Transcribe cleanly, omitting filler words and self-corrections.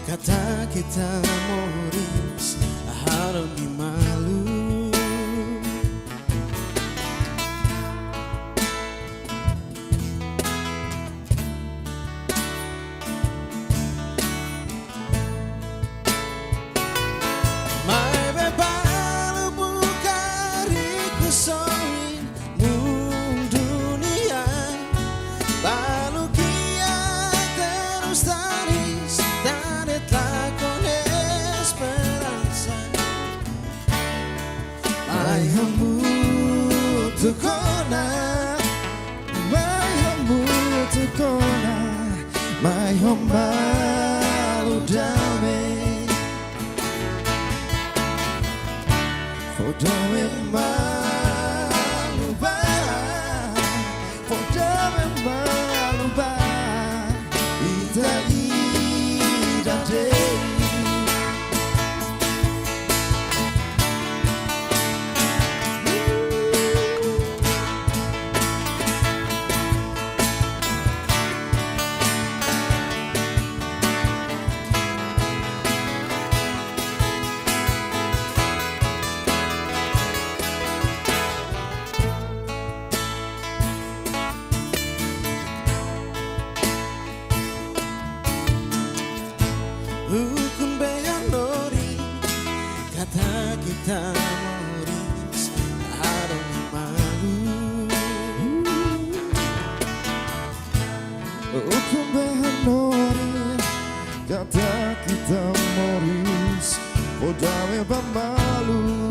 kata kita moris harus dimalu. Mai bebalu bukariku soin mung dunia balu kia terus taris taretlah con esperanza. Mai hamutu kona, mai hamutu kona, mai homalu dame. Fodawe maluba, fodawe maluba, ita ida day. Hukum beyanori kata kita moris harus malu. Hukum beyanori kata kita moris, podawe pamalu.